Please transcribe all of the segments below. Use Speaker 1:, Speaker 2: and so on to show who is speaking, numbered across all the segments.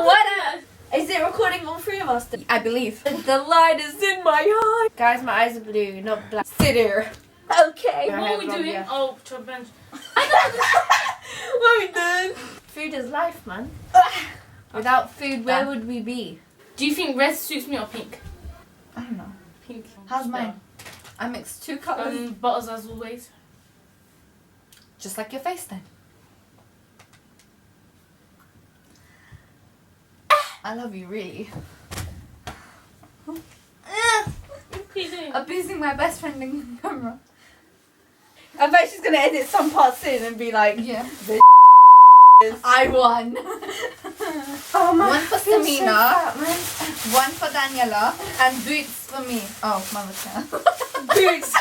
Speaker 1: What? Is it recording all three of us? I believe. The light is in my eye. Guys, my eyes are blue, not black. Sit here. Okay.
Speaker 2: What are we doing?
Speaker 1: Yeah.
Speaker 2: Oh, Chubby.
Speaker 1: What are we doing? Food is life, man. Without food, where would we be?
Speaker 2: Do you think red suits me or pink?
Speaker 1: I don't know.
Speaker 2: Pink.
Speaker 1: How's mine? I mixed two colours.
Speaker 2: Butters as always.
Speaker 1: Just like your face then. I love you, really.
Speaker 2: What are you doing?
Speaker 1: Abusing my best friend in camera. I bet she's gonna edit some parts in and be like, yeah, this I won. Oh my. One for Samina, one for Daniela, and boots for me. Oh, Mama's boots.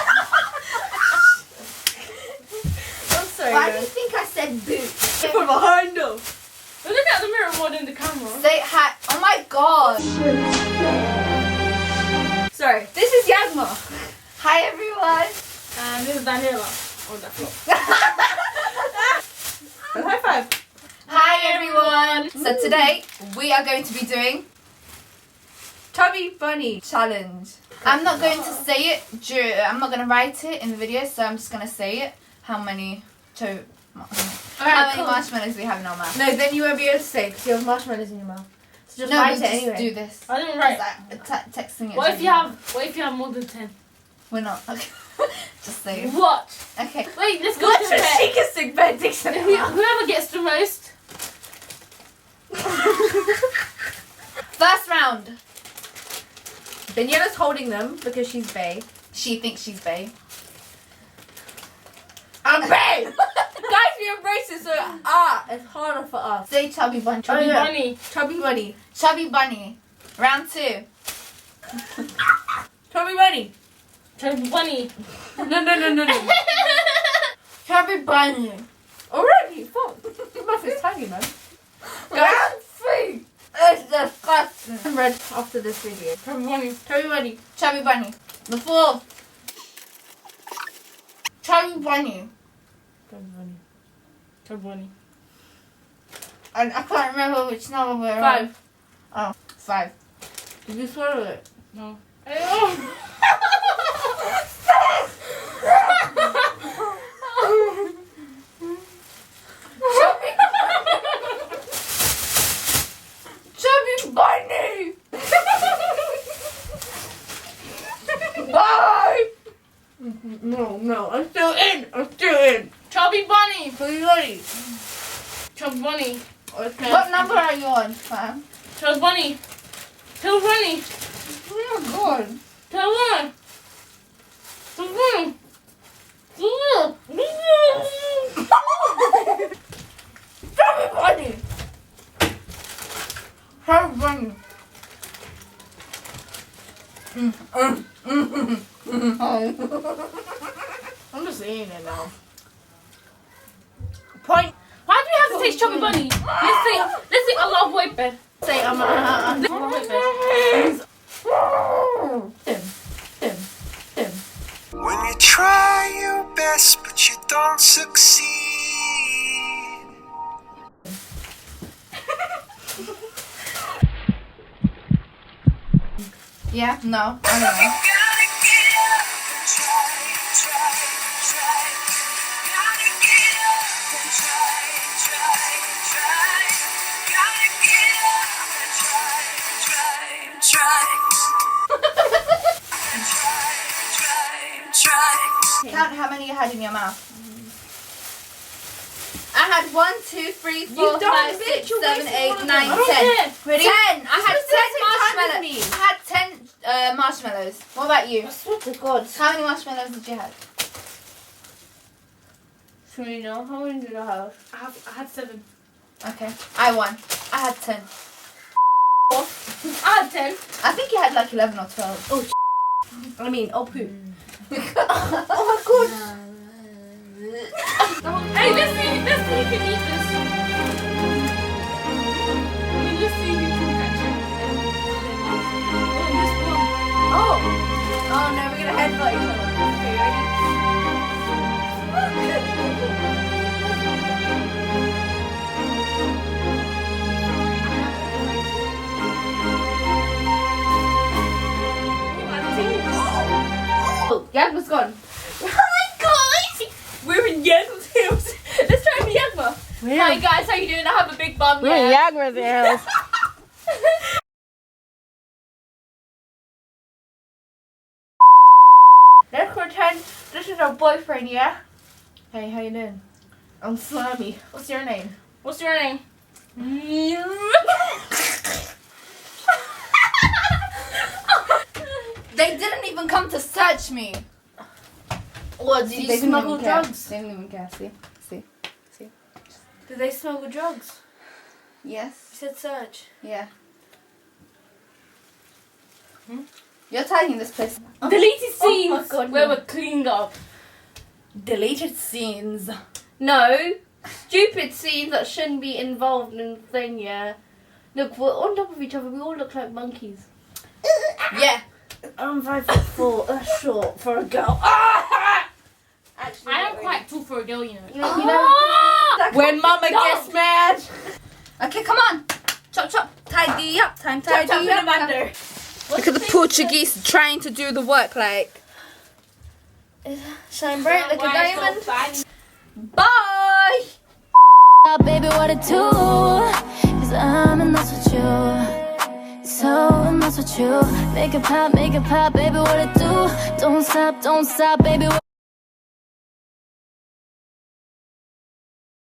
Speaker 1: I'm sorry. Why do you think I said boots? From behind them.
Speaker 2: Look at the mirror more than the camera.
Speaker 1: Say hi. Oh my god. Sorry. This is Yagmur. Hi everyone.
Speaker 2: And this is Daniela. Oh, that's not.
Speaker 1: High five. Hi everyone. So today we are going to be doing Chubby Bunny Challenge. I'm not going to say it. I'm not going to write it in the video, so I'm just going to say it. How many marshmallows we have in our mouth? No, then you won't be able to say because you have marshmallows in your mouth. So just write it anyway.
Speaker 2: Do this. I didn't write.
Speaker 1: Texting it.
Speaker 2: What if you have more than 10?
Speaker 1: We're not. Okay. Just say it.
Speaker 2: What?
Speaker 1: Okay.
Speaker 2: Wait, let's go to bed.
Speaker 1: She can sing bed.
Speaker 2: Whoever gets the most.
Speaker 1: First round. Daniela's holding them because she's bae. She thinks she's bae. I'm bae! Guys, we are racist, so it's harder for us. Say Chubby Bunny.
Speaker 2: Chubby Bunny.
Speaker 1: Chubby Bunny. Chubby Bunny. Round 2. Chubby Bunny.
Speaker 2: Chubby Bunny.
Speaker 1: No. Chubby Bunny. Already? Fuck. Your mouth is tiny, man. Round 3. It's disgusting. I'm red after this video.
Speaker 2: Chubby Bunny.
Speaker 1: Chubby Bunny. Chubby Bunny. The 4th. Chubby Bunny.
Speaker 2: Chubby Bunny. Chubby Bunny.
Speaker 1: I can't remember which number we're
Speaker 2: 5.
Speaker 1: On. Oh, 5. Did you swallow it?
Speaker 2: No.
Speaker 1: Chubby Bunny! Bye! No, I'm still in!
Speaker 2: Chubby Bunny.
Speaker 1: Chubby Bunny.
Speaker 2: Chubby Bunny.
Speaker 1: Okay. What number are you on, fam?
Speaker 2: Chubby Bunny. Chubby Bunny.
Speaker 1: Oh my god.
Speaker 2: Chubby Bunny. Chubby Bunny.
Speaker 1: Chubby Bunny! Chubby Bunny.
Speaker 2: I'm just eating it now.
Speaker 1: Point.
Speaker 2: Why do we have to taste Chubby Bunny? Let's say I love white bread.
Speaker 1: Say I'm
Speaker 2: White bread.
Speaker 3: When you try your best but you don't succeed.
Speaker 1: Yeah? No? I don't know.
Speaker 3: You gotta get up and try. Gotta get up and try. Gotta get up and try.
Speaker 1: Count how many you had in your mouth. I had 1, 2, 3, 4, 5, 6, 7, 8, 9, 10.
Speaker 2: Ready?
Speaker 1: 10. I had 10 marshmallows. I had 10 marshmallows. What about you?
Speaker 2: I swear to God.
Speaker 1: How many marshmallows did you have?
Speaker 2: Should we know? How many did I have? I had 7.
Speaker 1: Okay. I won. I had 10.
Speaker 2: I had 10.
Speaker 1: I think you had like 11 or 12.
Speaker 2: Oh, poo.
Speaker 1: Oh my god.
Speaker 2: Hey, let's see if you can eat this. Let's see if you can catch it. This one.
Speaker 1: Oh no, we're gonna headbutt each other. Okay, ready? Yagmur's gone.
Speaker 2: Hi guys! We're in Yagmur's house. Let's try and be Yagmur. Hi guys, how you doing? I have a big bum.
Speaker 4: We're in Yagmur's house.
Speaker 1: Let's pretend this is our boyfriend, yeah? Hey, how you doing? I'm Slimy. What's your name?
Speaker 2: What's your name?
Speaker 1: They didn't even come to search me. What, did you smuggle drugs?
Speaker 4: They didn't even care. See.
Speaker 1: Did they smuggle drugs?
Speaker 4: Yes.
Speaker 1: You said search.
Speaker 4: Yeah. You're tagging this place.
Speaker 2: Deleted scenes
Speaker 1: my God,
Speaker 2: where
Speaker 1: no.
Speaker 2: we're cleaned up.
Speaker 1: Deleted scenes. No. Stupid scenes that shouldn't be involved in the thing, yeah. Look, we're on top of each other. We all look like monkeys. Yeah. I'm 5'4", that's short for a girl. Actually,
Speaker 2: I am
Speaker 1: not
Speaker 2: quite tall for a girl, you know.
Speaker 1: You know, when mama gets mad.
Speaker 4: Okay, come on. Chop, chop. Tidy up. Time tidy
Speaker 1: Jump in
Speaker 4: up.
Speaker 1: the matter.
Speaker 4: Look at the Portuguese trying to do the work like.
Speaker 1: Shine bright like a diamond.
Speaker 4: Bye.
Speaker 5: Baby, what it do? 'Cause I'm in love with you. So in love with you. Make it pop, baby, what it do? Don't stop, baby.